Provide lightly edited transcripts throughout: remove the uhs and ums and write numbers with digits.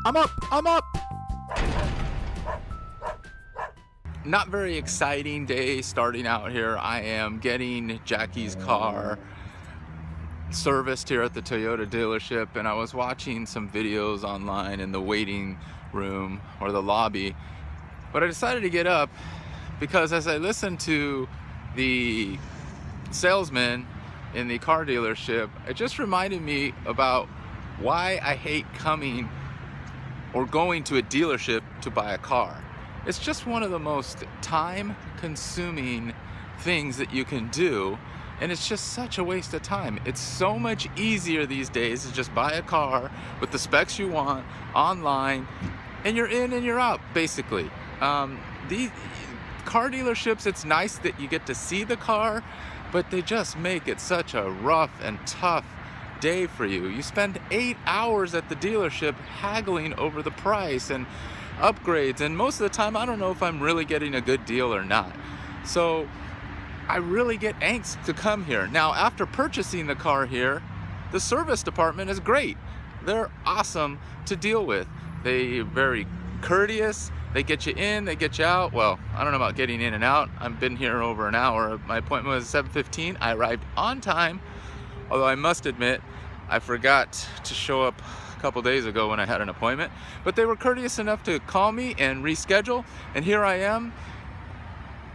I'm up! I'm up! Not very exciting day starting out here. I am getting Jackie's car serviced here at the Toyota dealership, and I was watching some videos online in the waiting room or the lobby, but I decided to get up because as I listened to the salesman in the car dealership, it just reminded me about why I hate coming or going to a dealership to buy a car. It's just one of the most time-consuming things that you can do, and it's just such a waste of time. It's so much easier these days to just buy a car with the specs you want online, and you're in and you're out, basically. These car dealerships, it's nice that you get to see the car, but they just make it such a rough and tough day for you. You spend 8 hours at the dealership haggling over the price and upgrades, and most of the time I don't know if I'm really getting a good deal or not. So I really get angst to come here. Now, after purchasing the car here, the service department is great. They're awesome to deal with. They're very courteous. They get you in, they get you out. Well, I don't know about getting in and out. I've been here over an hour. My appointment was 7:15. I arrived on time, although I must admit I forgot to show up a couple days ago when I had an appointment. But they were courteous enough to call me and reschedule, and here I am,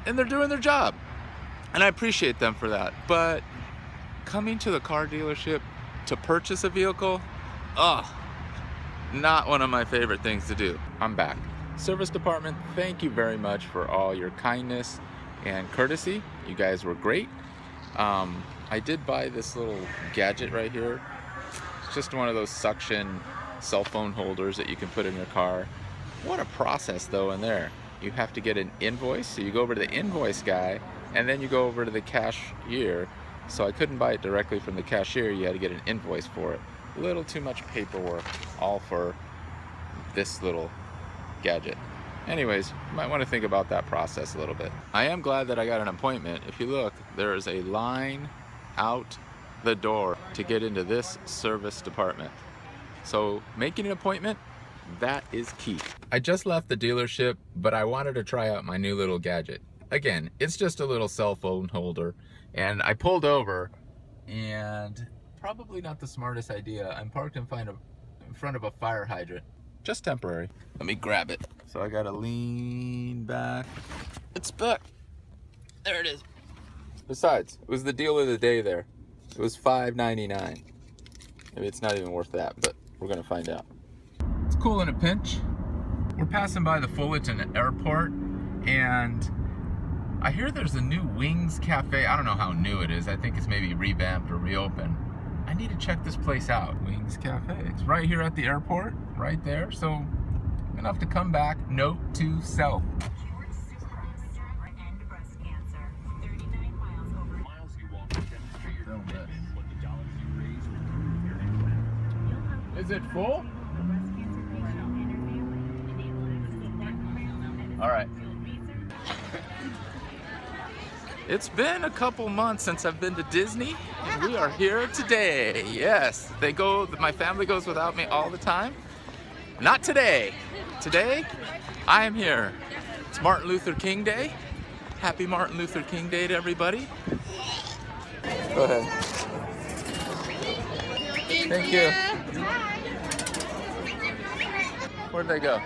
and they're doing their job. And I appreciate them for that. But coming to the car dealership to purchase a vehicle, not one of my favorite things to do. I'm back. Service department, thank you very much for all your kindness and courtesy. You guys were great. I did buy this little gadget right here. It's just one of those suction cell phone holders that you can put in your car. What a process though in there. You have to get an invoice, so you go over to the invoice guy, and then you go over to the cashier. So I couldn't buy it directly from the cashier, you had to get an invoice for it. A little too much paperwork, all for this little gadget. Anyways, you might want to think about that process a little bit. I am glad that I got an appointment. If you look, there is a line out the door to get into this service department. So making an appointment, that is key. I just left the dealership, but I wanted to try out my new little gadget. Again, it's just a little cell phone holder, and I pulled over, and probably not the smartest idea. I'm parked in front of a fire hydrant. Just temporary. Let me grab it. So I gotta lean back. It's back. There it is. Besides, it was the deal of the day there. It was $5.99. Maybe it's not even worth that, but we're gonna find out. It's cool in a pinch. We're passing by the Fullerton Airport, and I hear there's a new Wings Cafe. I don't know how new it is. I think it's maybe revamped or reopened. I need to check this place out. Wings Cafe. It's right here at the airport, right there. So I'm gonna have to come back. Note to self. Is it full? All right. It's been a couple months since I've been to Disney, and we are here today. Yes, my family goes without me all the time. Not today. Today, I am here. It's Martin Luther King Day. Happy Martin Luther King Day to everybody. Go ahead. Thank you. Where'd they go?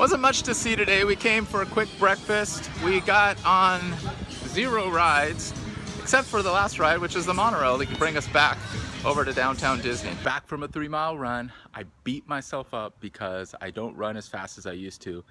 Wasn't much to see today. We came for a quick breakfast. We got on 0 rides, except for the last ride, which is the monorail that could bring us back over to downtown Disney. Back from a 3-mile run. I beat myself up because I don't run as fast as I used to.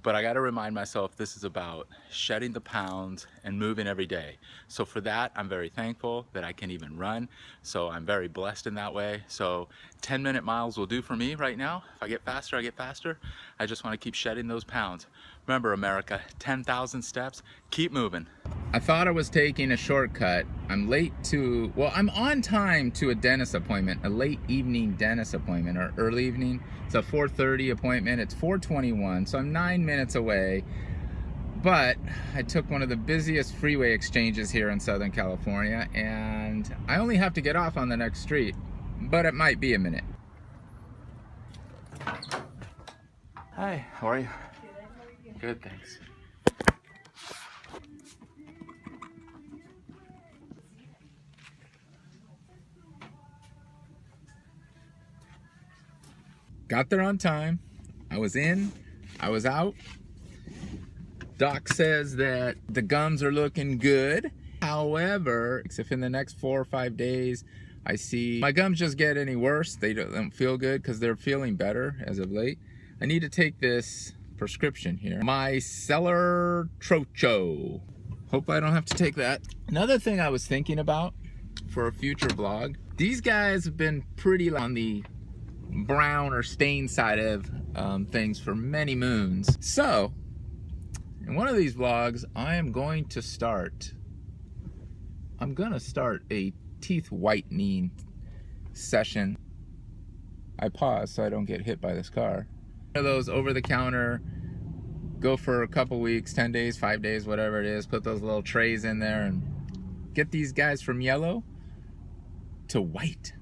But I got to remind myself this is about shedding the pounds and moving every day. So for that, I'm very thankful that I can even run. So I'm very blessed in that way. So 10-minute miles will do for me right now. If I get faster, I get faster. I just want to keep shedding those pounds. Remember, America, 10,000 steps, keep moving. I thought I was taking a shortcut. I'm late to, well, I'm on time to a dentist appointment, a late evening dentist appointment, or early evening. It's a 4:30 appointment. It's 4:21, so I'm 9 minutes away. But I took one of the busiest freeway exchanges here in Southern California, and I only have to get off on the next street, but it might be a minute. Hi, how are you? Good, thanks. Got there on time. I was in, I was out. Doc says that the gums are looking good. However, if in the next 4 or 5 days I see my gums just get any worse, they don't feel good because they're feeling better as of late, I need to take this prescription here. Micellar Trocho. Hope I don't have to take that. Another thing I was thinking about for a future vlog, these guys have been pretty on the brown or stain side of things for many moons. So in one of these vlogs, I'm gonna start a teeth whitening session. I pause so I don't get hit by this car. One of those over the counter, go for a couple weeks, 10 days, 5 days, whatever it is, put those little trays in there and get these guys from yellow to white.